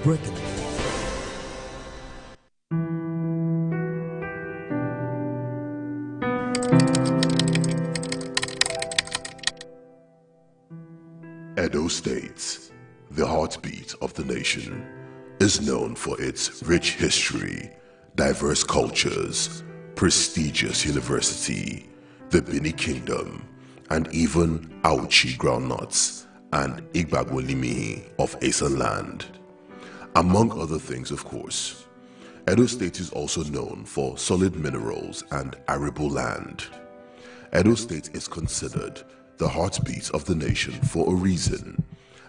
Breaking. Edo State, the heartbeat of the nation, is known for its rich history, diverse cultures, prestigious university, the Bini Kingdom, and even Auchi groundnuts and Igbagbolimihi of Asan land. Among other things, of course, Edo State is also known for solid minerals and arable land. Edo State is considered the heartbeat of the nation for a reason,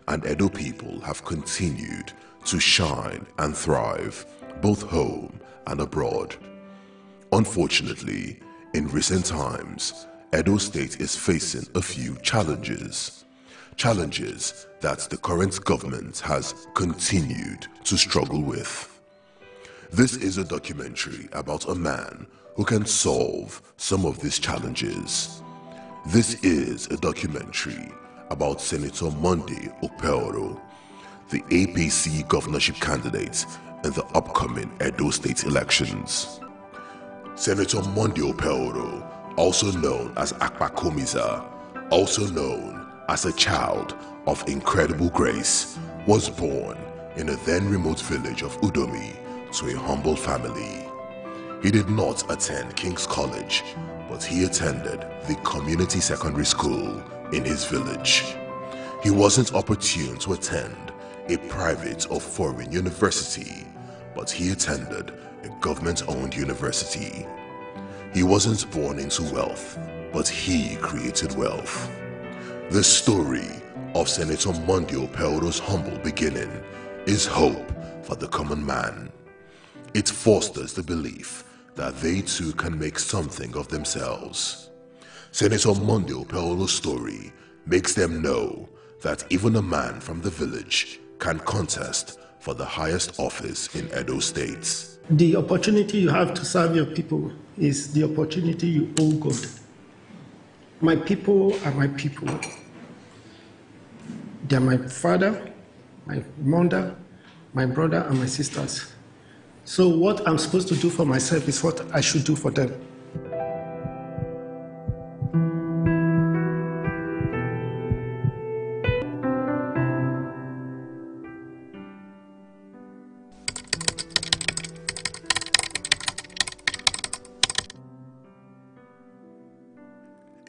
and Edo people have continued to shine and thrive both home and abroad. Unfortunately, in recent times, Edo State is facing a few challenges that the current government has continued to struggle with. This is a documentary about a man who can solve some of these challenges. This is a documentary about Senator Monday Okpebholo, the APC governorship candidate in the upcoming Edo State elections. Senator Monday Okpebholo, also known as Akpakomiza, also known as a child of incredible grace, was born in a then remote village of Udomi to a humble family. He did not attend King's College, but he attended the community secondary school in his village. He wasn't opportune to attend a private or foreign university, but he attended a government-owned university. He wasn't born into wealth, but he created wealth. The story of Senator Monday Okpebholo's humble beginning is hope for the common man. It fosters the belief that they too can make something of themselves. Senator Monday Okpebholo's story makes them know that even a man from the village can contest for the highest office in Edo State. The opportunity you have to serve your people is the opportunity you owe God. My people are my people. They are my father, my mother, my brother, and my sisters. So what I'm supposed to do for myself is what I should do for them.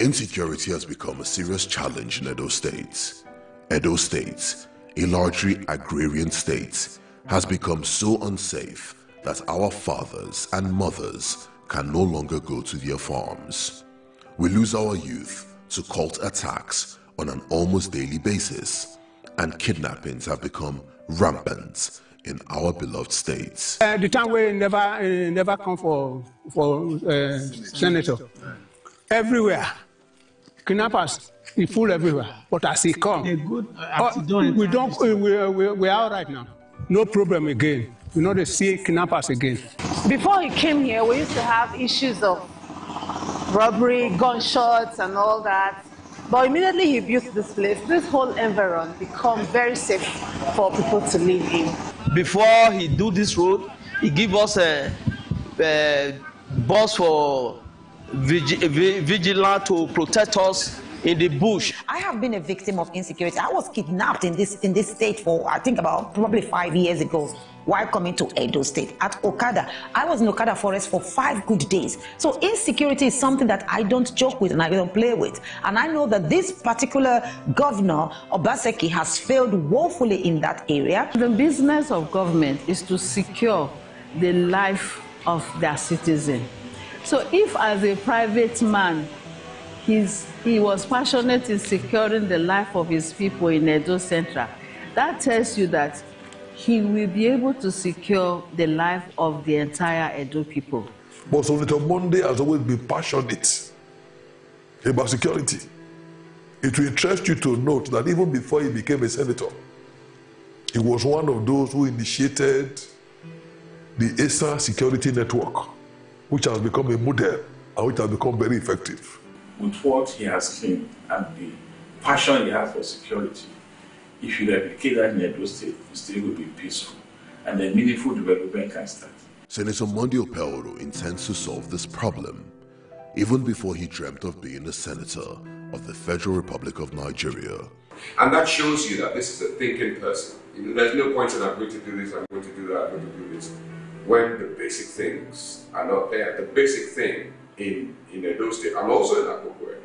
Insecurity has become a serious challenge in Edo State. Edo State, a largely agrarian state, has become so unsafe that our fathers and mothers can no longer go to their farms. We lose our youth to cult attacks on an almost daily basis, and kidnappings have become rampant in our beloved states. The time we never come for senator. Everywhere, kidnappers, they full everywhere. But as he come, we are all right now. No problem again. We know they see kidnappers again. Before he came here, we used to have issues of robbery, gunshots, and all that. But immediately he built this place, this whole environment become very safe for people to live in. Before he do this road, he give us a bus for vigilance to protect us in the bush. I have been a victim of insecurity. I was kidnapped in this state for, I think, about probably 5 years ago while coming to Edo State at Okada. I was in Okada Forest for 5 good days. So insecurity is something that I don't joke with and I don't play with. And I know that this particular governor, Obaseki, has failed woefully in that area. The business of government is to secure the life of their citizen. So if as a private man, he was passionate in securing the life of his people in Edo Central, that tells you that he will be able to secure the life of the entire Edo people. But Senator Monday has always been passionate about security. It will interest you to note that even before he became a senator, he was one of those who initiated the ESA security network, which has become a model and which has become very effective. With what he has claimed and the passion he has for security, if you replicate that in Edo State, the state will be peaceful. and then meaningful development can start. Senator Monday Okpebholo intends to solve this problem even before he dreamt of being a senator of the Federal Republic of Nigeria. And that shows you that this is a thinking person. There's no point in I'm going to do this, I'm going to do that, I'm going to do this, when the basic things are not there. The basic thing in Edo State, and also in Okpebholo,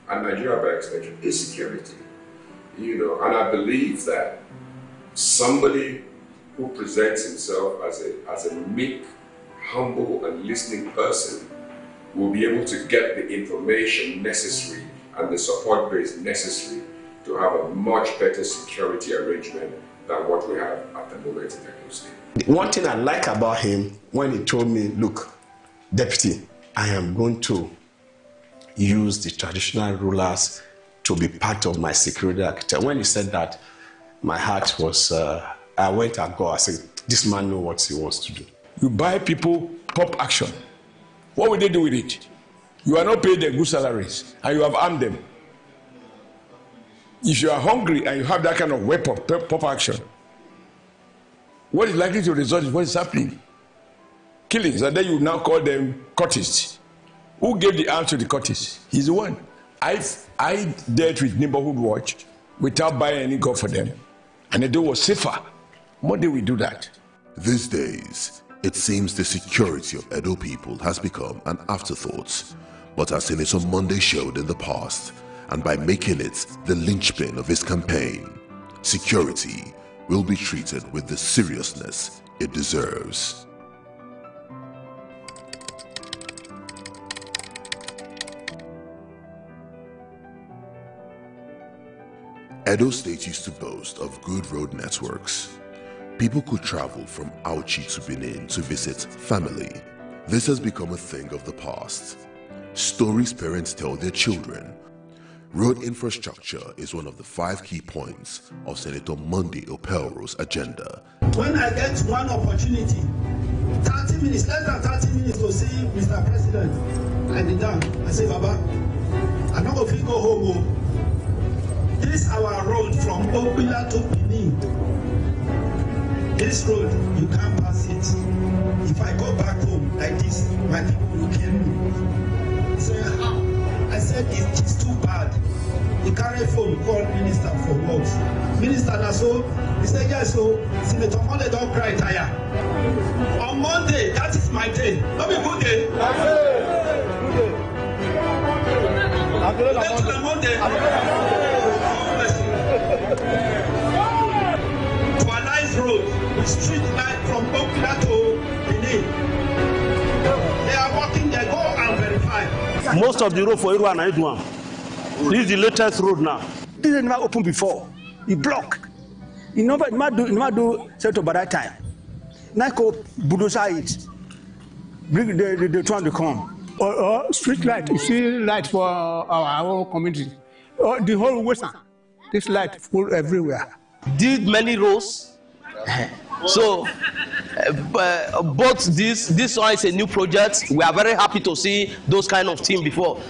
and Nigeria by extension, is security. And I believe that somebody who presents himself as a meek, humble, and listening person will be able to get the information necessary and the support base necessary to have a much better security arrangement than what we have at the moment in Edo State. One thing I like about him, when he told me, look, Deputy, I am going to use the traditional rulers to be part of my security architecture. When he said that, my heart was, I went and go, I said, this man knows what he wants to do. You buy people pop action. What will they do with it? You are not paid their good salaries and you have armed them. If you are hungry and you have that kind of weapon, pop action, what is likely to result is what is happening. Killings, and then you now call them cultists. Who gave the arms to the cultists? He's the one. I dealt with neighborhood watch without buying any gun for them. And the door was safer. Monday we do that. These days, it seems the security of Edo people has become an afterthought. But as Senator Monday showed in the past, and by making it the linchpin of his campaign, security will be treated with the seriousness it deserves. Edo State used to boast of good road networks. People could travel from Auchi to Benin to visit family. This has become a thing of the past. Stories parents tell their children. Road infrastructure is one of the 5 key points of Senator Monday Okpebholo's agenda. When I get one opportunity, 30 minutes, less than 30 minutes to see Mr. President, I did that. I say, Baba, I'm not going to go home. This is our road from Okpebholo to Benin. This road, you can't pass it. If I go back home like this, my people will kill me. He said, how? I said, it's too bad. He carried phone, called Minister for Works. Minister Naso, he said, yes, so Senator Monday don't cry tire. On Monday, that is my day. Not be good day. Monday. To a nice road with street light from Okpebholo to Benin. They are walking there, go and verify. Most of the road for Iru and Iduan. This is the latest road now. This is never opened before. It blocked. It never do set up by that time. Now go bulldozer it. Bring the trying to come. Or street light. You see light for our community. The whole western. This light full everywhere. Did many roads. So both this one is a new project. We are very happy to see those kind of things before.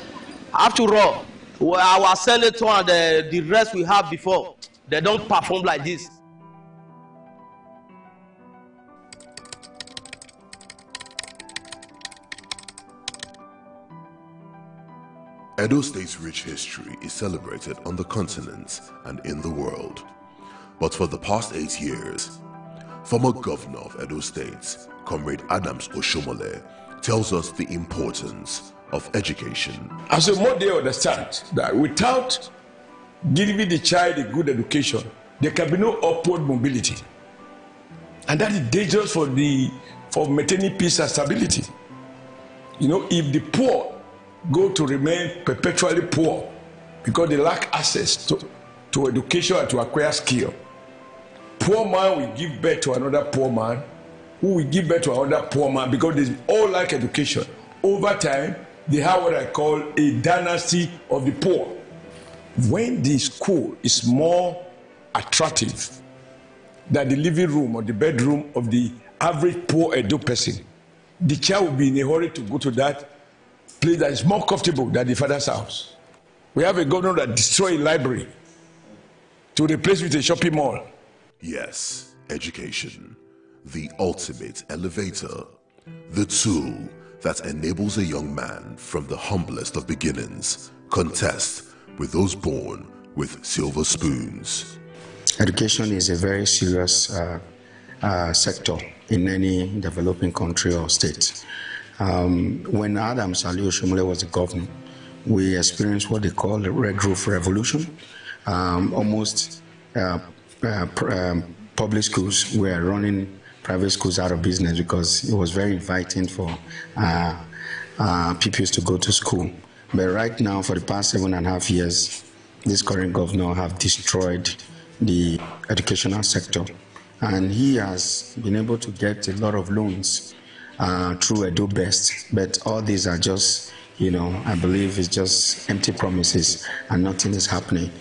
After all, our senator and the rest we have before, they don't perform like this. Edo State's rich history is celebrated on the continent and in the world. But for the past 8 years, former governor of Edo State, Comrade Adams Oshomole, tells us the importance of education. As a Monday understand that without giving the child a good education, there can be no upward mobility. And that is dangerous for maintaining peace and stability. If the poor go to remain perpetually poor because they lack access to education and to acquire skill, poor man will give birth to another poor man, who will give birth to another poor man, because they all lack education. Over time, they have what I call a dynasty of the poor. When the school is more attractive than the living room or the bedroom of the average poor Edo person, the child will be in a hurry to go to that place that is more comfortable than the father's house. We have a governor that destroyed a library to replace with a shopping mall. Yes, education. the ultimate elevator, the tool that enables a young man from the humblest of beginnings contest with those born with silver spoons. Education is a very serious sector in any developing country or state. When Adams Ali Oshomole was the governor, we experienced what they call the Red Roof Revolution. Almost public schools were running private schools out of business because it was very inviting for pupils to go to school. But right now, for the past 7.5 years, this current governor have destroyed the educational sector. And he has been able to get a lot of loans through Edo Best. But all these are just, I believe it's just empty promises and nothing is happening.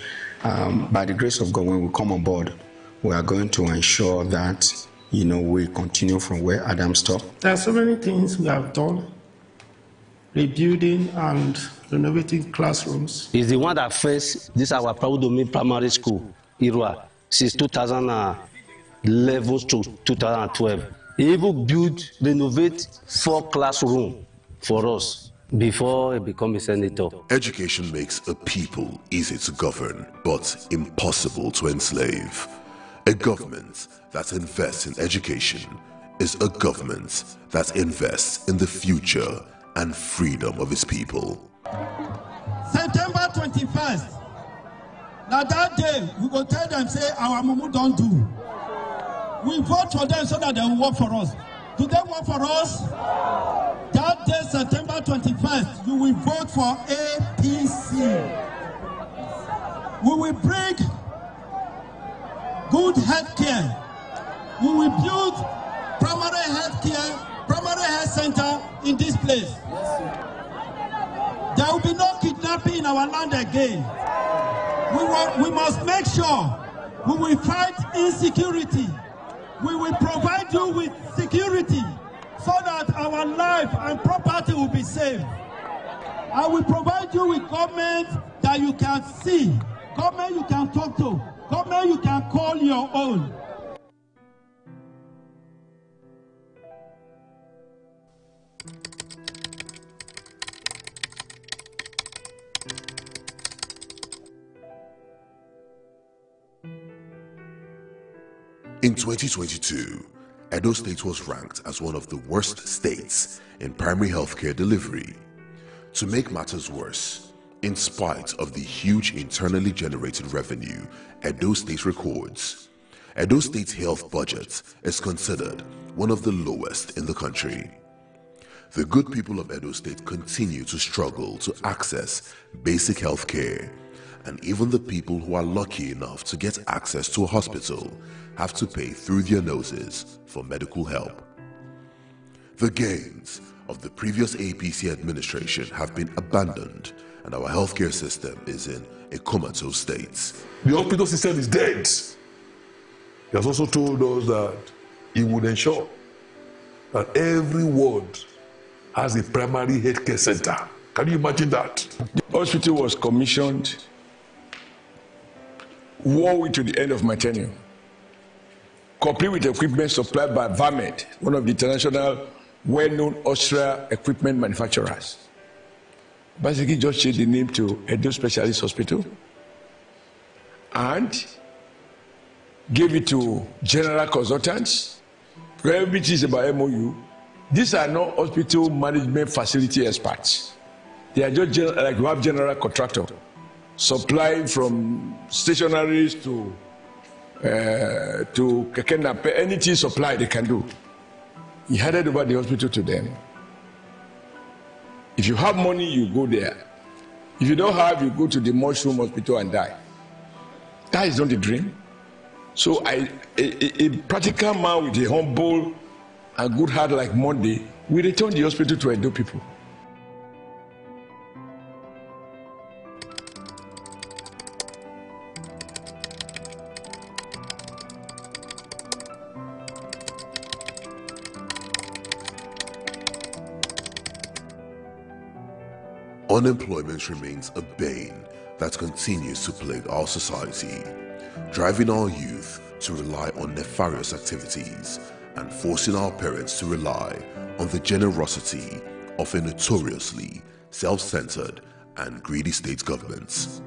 By the grace of God, when we come on board, we are going to ensure that, we continue from where Adam stopped. There are so many things we have done, rebuilding and renovating classrooms. Is the one that faced this our proud domain primary school, Irua, since 2011 to 2012. He even built, renovate 4 classrooms for us before he became a senator. Education makes a people easy to govern, but impossible to enslave. A government that invests in education is a government that invests in the future and freedom of its people. September 21st. Now that day, we will tell them, say, our mumu don't do. We vote for them so that they will work for us. Do they work for us? That day, September 21st, you will vote for APC. We will bring good health care. We will build primary health care, primary health center in this place. There will be no kidnapping in our land again. We must make sure we will fight insecurity. We will provide you with security so that our life and property will be safe. I will provide you with government that you can see, government you can talk to, government you can call your own. In 2022, Edo State was ranked as one of the worst states in primary healthcare delivery. To make matters worse, in spite of the huge internally generated revenue Edo State records, Edo State's health budget is considered one of the lowest in the country. The good people of Edo State continue to struggle to access basic health care, and even the people who are lucky enough to get access to a hospital have to pay through their noses for medical help. The gains of the previous APC administration have been abandoned, and our healthcare system is in a comatose state. The hospital system is dead. He has also told us that he would ensure that every ward has a primary healthcare center. Can you imagine that? The hospital was commissioned one week to the end of my tenure, complete with equipment supplied by Vamed, one of the international well-known Austria equipment manufacturers. Basically just changed the name to Edo Specialist Hospital and gave it to general consultants. Everything is about MOU. These are not hospital management facility experts. They are just like you have general contractor supplying from stationaries to Kekenape, anything supply they can do. He handed over the hospital to them. If you have money, you go there. If you don't have, you go to the mushroom hospital and die. That is not the dream. So a practical man with a humble and good heart like Monday will return the hospital to Edo people. Unemployment remains a bane that continues to plague our society, driving our youth to rely on nefarious activities and forcing our parents to rely on the generosity of a notoriously self-centered and greedy state governments.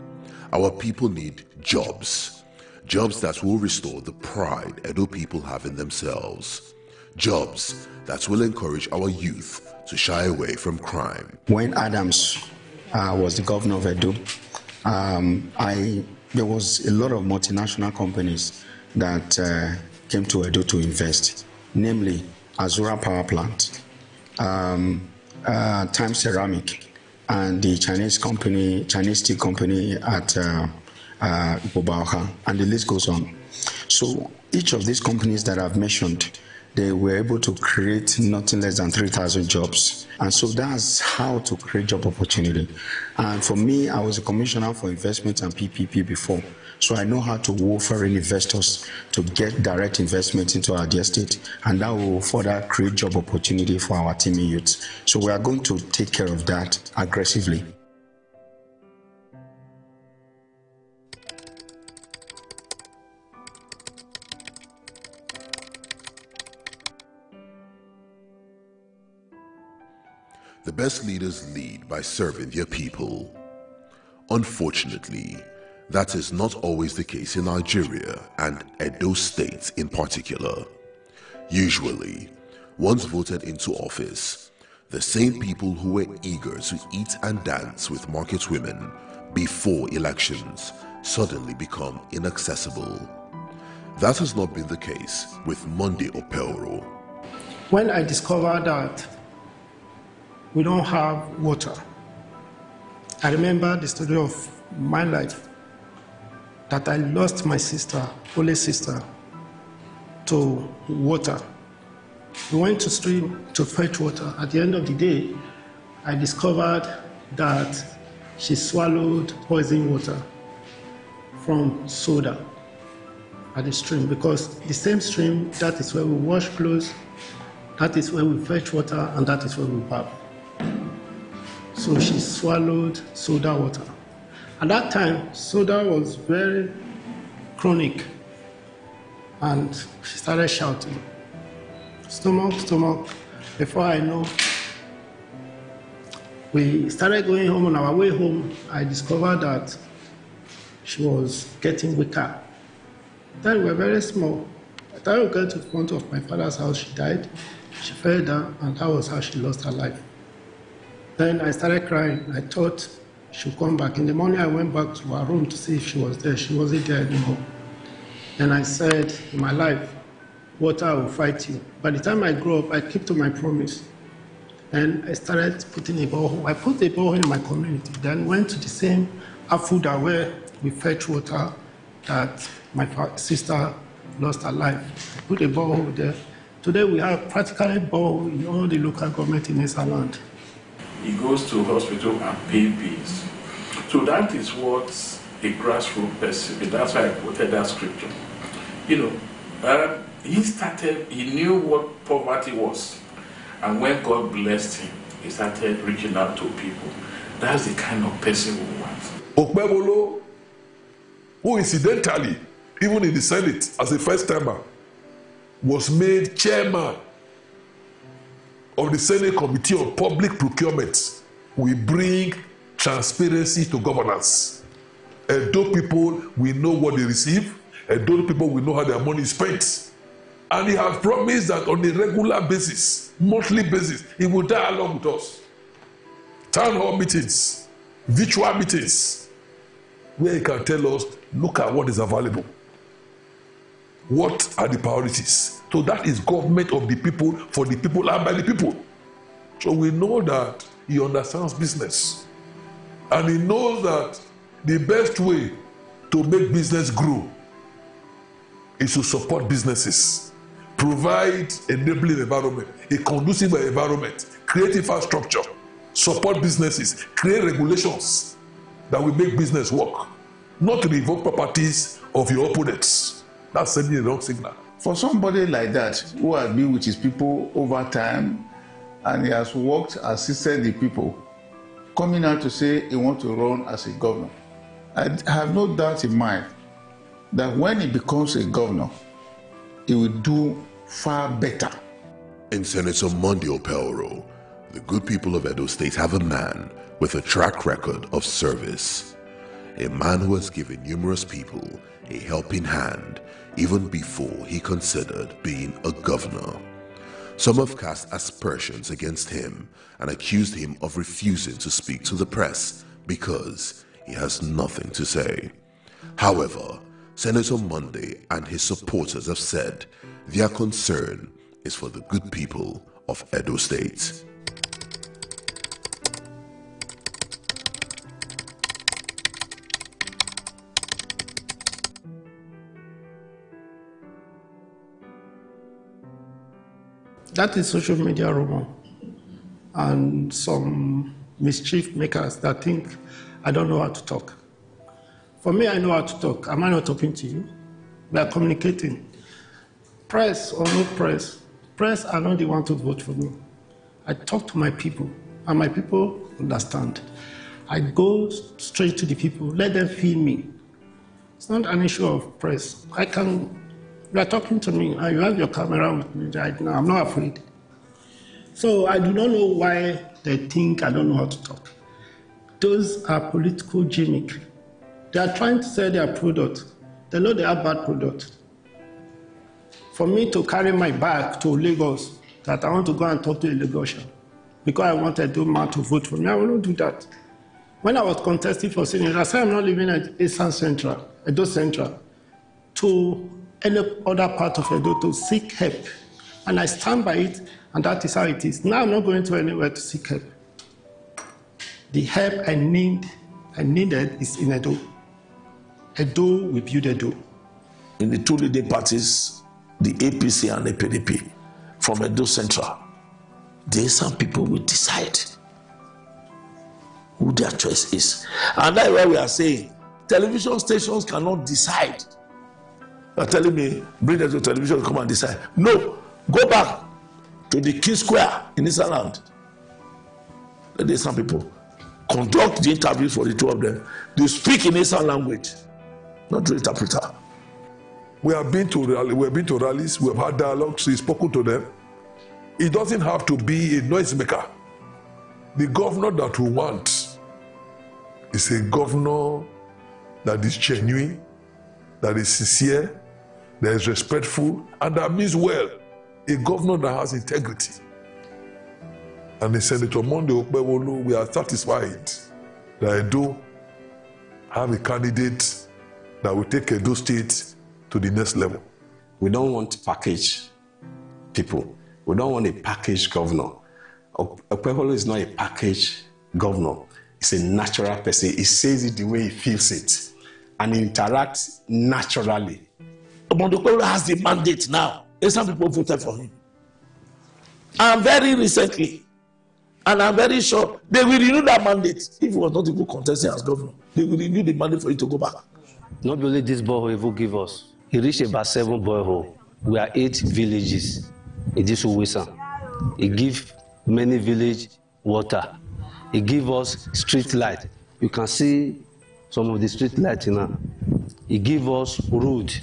Our people need jobs. Jobs that will restore the pride Edo people have in themselves. Jobs that will encourage our youth to shy away from crime. When Adams was the governor of Edo, there was a lot of multinational companies that came to Edo to invest, namely Azura Power Plant, Time Ceramic, and the Chinese steel company at Okpebholo, and the list goes on. So each of these companies that I've mentioned, they were able to create nothing less than 3,000 jobs. And so that's how to create job opportunity. And for me, I was a commissioner for investment and PPP before. So I know how to woo foreign investors to get direct investment into our dear state. And that will further create job opportunity for our teaming youths. So we are going to take care of that aggressively. The best leaders lead by serving their people. Unfortunately, that is not always the case in Nigeria and Edo State in particular. Usually, once voted into office, the same people who were eager to eat and dance with market women before elections suddenly become inaccessible. That has not been the case with Monday Okpebholo. When I discovered that we don't have water, I remember the story of my life, that I lost my sister, only sister, to water. We went to stream to fetch water. At the end of the day, I discovered that she swallowed poison water from soda at the stream, because the same stream, that is where we wash clothes, that is where we fetch water, and that is where we bath. So she swallowed soda water. At that time, soda was very chronic, and she started shouting, "Stomach, stomach." Before I know, we started going home. On our way home, I discovered that she was getting weaker. Then we were very small. By the time we got to the front of my father's house, she died. She fell down, and that was how she lost her life. Then I started crying. I thought she would come back. In the morning, I went back to her room to see if she was there. She wasn't there anymore. Then I said, in my life, water will fight you. By the time I grew up, I kept to my promise. And I started putting a borehole. I put a borehole in my community. Then went to the same Afuda where we fetch water that my sister lost her life. I put a borehole there. Today we have practically borehole in all the local government in Esaland. He goes to hospital and pay bills. So that is what a grassroots person, that's why I quoted that scripture. You know, he knew what poverty was. And when God blessed him, he started reaching out to people. That's the kind of person we want. Okpebholo, who incidentally, even in the Senate as a first timer, was made chairman of the Senate Committee on Public Procurement. We bring transparency to governance. Edo people, we know what they receive. Edo people, we know how their money is spent. And he has promised that on a regular basis, monthly basis, he will dialogue with us. Town hall meetings, virtual meetings, where he can tell us, look at what is available. What are the priorities? So that is government of the people, for the people, and by the people. So we know that he understands business. And he knows that the best way to make business grow is to support businesses, provide enabling environment, a conducive environment, create infrastructure, support businesses, create regulations that will make business work, not to revoke properties of your opponents. That's sending the wrong signal. For somebody like that, who has been with his people over time, and he has worked, assisted the people, coming out to say he wants to run as a governor, I have no doubt in mind that when he becomes a governor, he will do far better. In Senator Monday Okpebholo, the good people of Edo State have a man with a track record of service. A man who has given numerous people a helping hand even before he considered being a governor. Some have cast aspersions against him and accused him of refusing to speak to the press because he has nothing to say. However, Senator Monday and his supporters have said their concern is for the good people of Edo State. That is social media rumor and some mischief makers that think I don't know how to talk. For me, I know how to talk. Am I not talking to you? We are communicating. Press or no press, press are not the one to vote for me. I talk to my people, and my people understand. I go straight to the people, let them feel me. It's not an issue of press. You are talking to me, and you have your camera with me right now. I'm not afraid. So I do not know why they think I don't know how to talk. Those are political gimmick. They are trying to sell their product. They know they have bad product. For me to carry my bag to Lagos, that I want to go and talk to a Lagosian, because I wanted the man to vote for me, I will not do that. When I was contesting for Senate, I said I'm not living at Eastern Central, Edo Central, to any other part of Edo to seek help. And I stand by it, and that is how it is. Now I'm not going to anywhere to seek help. The help I needed is in Edo. Edo, we build Edo. In the two leading parties, the APC and the PDP, from Edo Central, there are some people will decide who their choice is. And that's why we are saying television stations cannot decide. You are telling me, bring them to television, come and decide. No, go back to the King Square in Eastern Land. There are some people conduct the interviews for the two of them. They speak in Eastern language, not the interpreter. We have been to rallies, we have had dialogues, we've spoken to them. It doesn't have to be a noisemaker. The governor that we want is a governor that is genuine, that is sincere, that is respectful, and that means well. A governor that has integrity. And the Senator Monday Okpebholo, we are satisfied that Edo have a candidate that will take Edo State to the next level. We don't want to package people. We don't want a packaged governor. Okpebholo is not a packaged governor. It's a natural person. He says it the way he feels it. And he interacts naturally. But Okpebholo has the mandate now. And some people voted for him. And very recently, and I'm very sure, they will renew that mandate. If he was not even contesting as governor, they will renew the mandate for you to go back. Not only this borehole he will give us. He reached about 7 borehole. We are 8 villages in this Uwisa. He give many village water. He give us street light. You can see some of the street lights now. He give us road.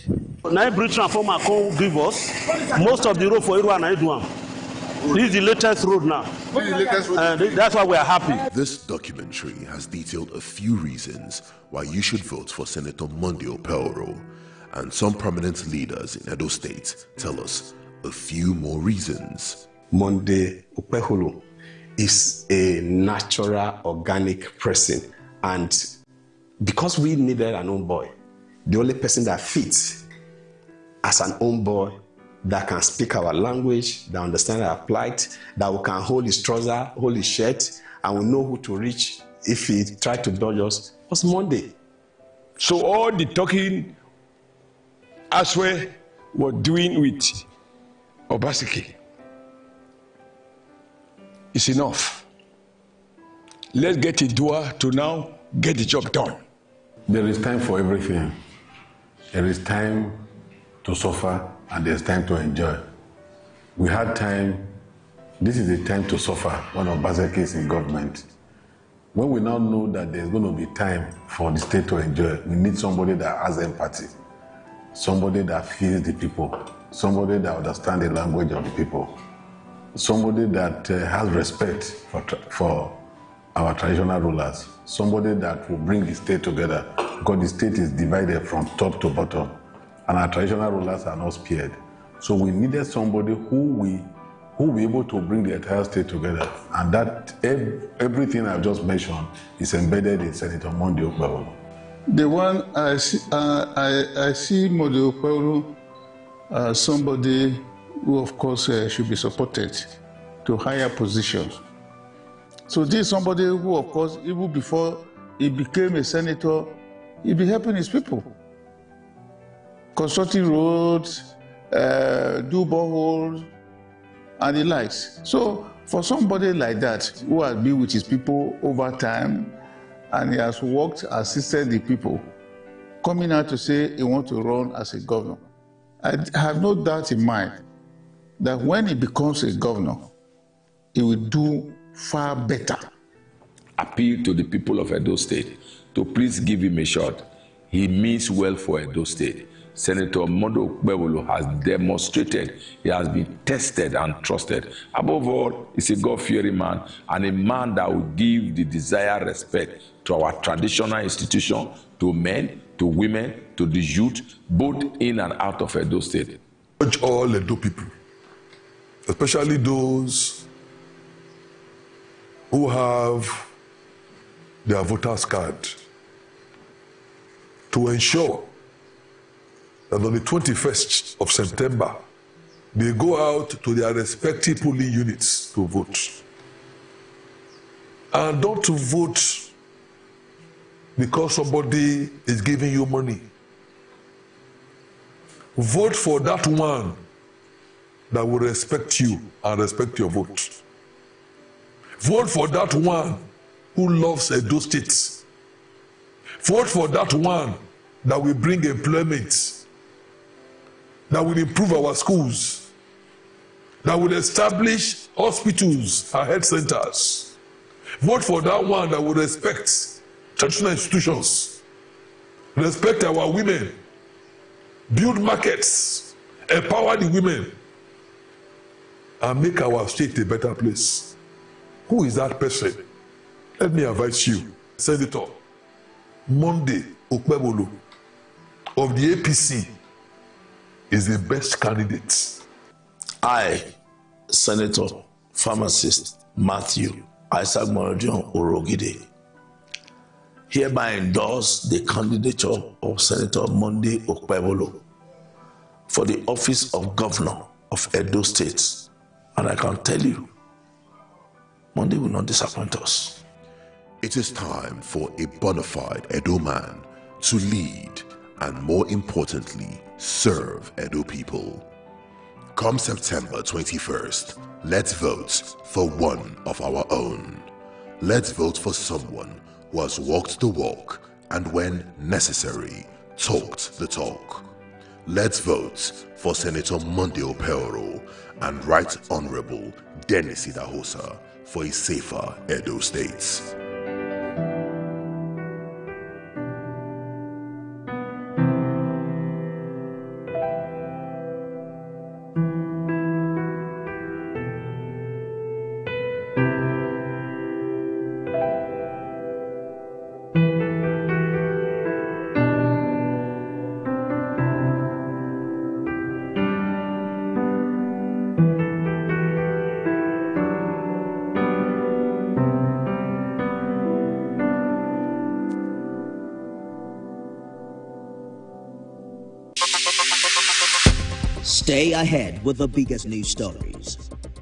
Now British transformer can give us most of the road for Irua and Edouan. This is the latest road now. That's why we are happy. This documentary has detailed a few reasons why you should vote for Senator Monday Okpebholo, and some prominent leaders in Edo State tell us a few more reasons. Monday Okpebholo is a natural, organic person, and because we needed an own boy, the only person that fits as an own boy, that can speak our language, that understand our plight, that we can hold his trouser, hold his shirt, and we know who to reach if he tried to dodge us, was Monday. So all the talking Aswe were doing with Obaseki is enough. Let's get Idua to now get the job done. There is time for everything. There is time to suffer and there's time to enjoy. We had time, this is the time to suffer when Obaseki is in government. When we now know that there's going to be time for the state to enjoy, we need somebody that has empathy, somebody that feels the people, somebody that understands the language of the people, somebody that has respect for our traditional rulers, somebody that will bring the state together, because the state is divided from top to bottom, and our traditional rulers are not spared. So we needed somebody who will be able to bring the entire state together, and that everything I've just mentioned is embedded in Senator Monday Okpebholo. The one I see Monday Okpebholo as somebody who, of course, should be supported to higher positions. So this is somebody who, of course, even before he became a senator, he'd be helping his people, constructing roads, do boreholes, and the likes. So for somebody like that, who has been with his people over time, and he has worked, assisted the people, coming out to say he wants to run as a governor, I have no doubt in mind that when he becomes a governor, he will do far better. Appeal to the people of Edo State to please give him a shot. He means well for Edo State. Senator Monday Okpebholo has demonstrated he has been tested and trusted. Above all, he's a God-fearing man and a man that will give the desired respect to our traditional institution, to men, to women, to the youth, both in and out of Edo State. Urge all Edo people, especially those who have their voters' card, to ensure that on the 21st of September, they go out to their respective polling units to vote. And don't to vote because somebody is giving you money. Vote for that one that will respect you and respect your vote. Vote for that one who loves Edo State. Vote for that one that will bring employment, that will improve our schools, that will establish hospitals and health centers. Vote for that one that will respect traditional institutions, respect our women, build markets, empower the women, and make our state a better place. Who is that person? Let me advise you, Senator Monday Okpebholo of the APC is the best candidate. I, Senator Pharmacist Matthew Isaac Morodion Orogide, hereby endorse the candidature of Senator Monday Okpebholo for the office of Governor of Edo State. And I can tell you, Monday will not disappoint us. It is time for a bona fide Edo man to lead and, more importantly, serve Edo people. Come September 21st, let's vote for one of our own. Let's vote for someone who has walked the walk and, when necessary, talked the talk. Let's vote for Senator Monday Okpebholo and Right Honorable Dennis Idahosa for a safer Edo State. Stay ahead with the biggest news stories.